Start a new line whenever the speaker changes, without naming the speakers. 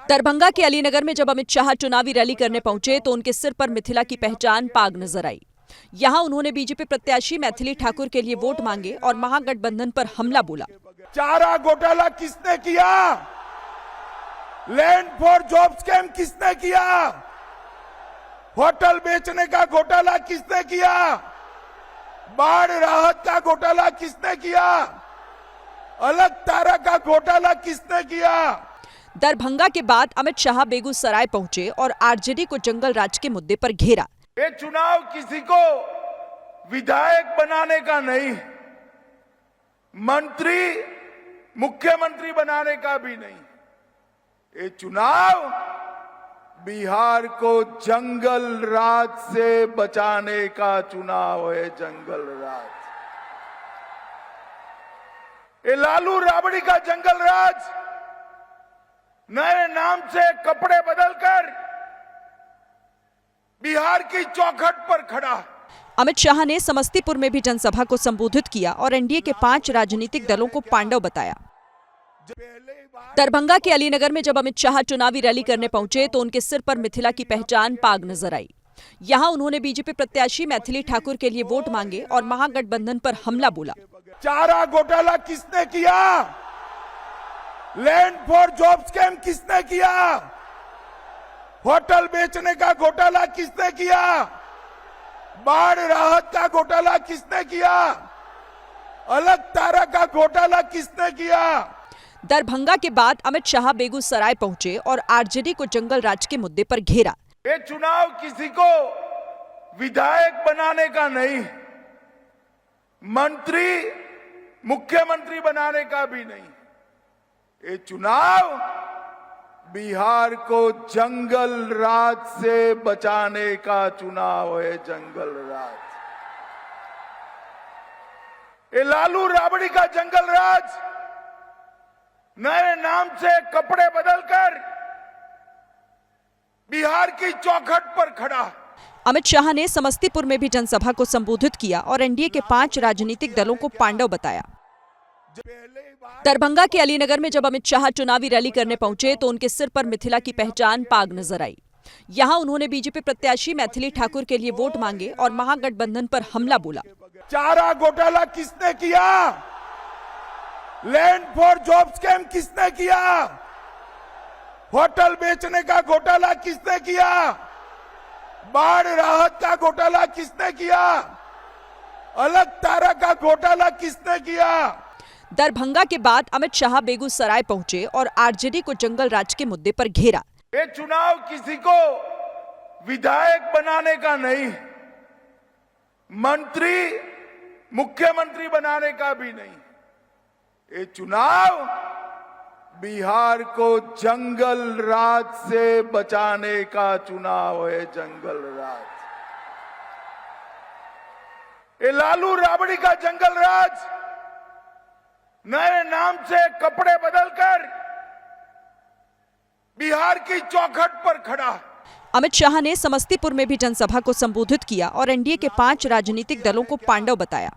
दरभंगा के अलीनगर में जब अमित शाह चुनावी रैली करने पहुंचे तो उनके सिर पर मिथिला की पहचान पाग नजर आई। यहां उन्होंने बीजेपी प्रत्याशी मैथिली ठाकुर के लिए वोट मांगे और महागठबंधन पर हमला बोला।
चारा घोटाला किसने किया? लैंड फॉर जॉब स्कैम किसने किया? होटल बेचने का घोटाला किसने किया? बाढ़ राहत का घोटाला किसने किया? अलग तारा का घोटाला किसने किया?
दरभंगा के बाद अमित शाह बेगूसराय पहुंचे और आरजेडी को जंगल राज के मुद्दे पर घेरा।
ये चुनाव किसी को विधायक बनाने का नहीं, मंत्री मुख्यमंत्री बनाने का भी नहीं। ये चुनाव बिहार को जंगल राज से बचाने का चुनाव है। जंगल राज, ये लालू राबड़ी का जंगल राज नए नाम से कपड़े बदलकर बिहार की चौखट पर खड़ा।
अमित शाह ने समस्तीपुर में भी जनसभा को संबोधित किया और एनडीए के 5 राजनीतिक दलों को पांडव बताया। दरभंगा के अलीनगर में जब अमित शाह चुनावी रैली करने पहुंचे तो उनके सिर पर मिथिला की पहचान पाग नजर आई। यहां उन्होंने बीजेपी प्रत्याशी मैथिली ठाकुर के लिए वोट मांगे और महागठबंधन पर हमला बोला।
चारा घोटाला किसने किया? लैंड फॉर जॉब स्कैम किसने किया? होटल बेचने का घोटाला किसने किया? बाढ़ राहत का घोटाला किसने किया? अलग तारा का घोटाला किसने किया?
दरभंगा के बाद अमित शाह बेगूसराय पहुंचे और आरजेडी को जंगल राज के मुद्दे पर घेरा।
ये चुनाव किसी को विधायक बनाने का नहीं, मंत्री मुख्यमंत्री बनाने का भी नहीं। ये चुनाव बिहार को जंगल राज से बचाने का चुनाव है। जंगल राज, ये लालू राबड़ी का जंगल राज नए नाम से कपड़े बदलकर बिहार की चौखट पर खड़ा।
अमित शाह ने समस्तीपुर में भी जनसभा को संबोधित किया और एनडीए के 5 राजनीतिक दलों को पांडव बताया। दरभंगा के अलीनगर में जब अमित शाह चुनावी रैली करने पहुंचे तो उनके सिर पर मिथिला की पहचान पाग नजर आई। यहां उन्होंने बीजेपी प्रत्याशी मैथिली ठाकुर के लिए वोट मांगे और महागठबंधन पर हमला बोला।
चारा घोटाला किसने किया? लैंड फॉर जॉब स्कैम किसने किया? होटल बेचने का घोटाला किसने किया? बाढ़ राहत का घोटाला किसने किया? अलग तारा का घोटाला किसने किया?
दरभंगा के बाद अमित शाह बेगूसराय पहुंचे और आरजेडी को जंगल राज के मुद्दे पर घेरा।
ये चुनाव किसी को विधायक बनाने का नहीं, मंत्री मुख्यमंत्री बनाने का भी नहीं। ये चुनाव बिहार को जंगल राज से बचाने का चुनाव है। जंगल राज, ये लालू राबड़ी का जंगल राज नए नाम से कपड़े बदलकर बिहार की चौखट पर खड़ा।
अमित शाह ने समस्तीपुर में भी जनसभा को संबोधित किया और एनडीए के 5 राजनीतिक दलों को पांडव बताया।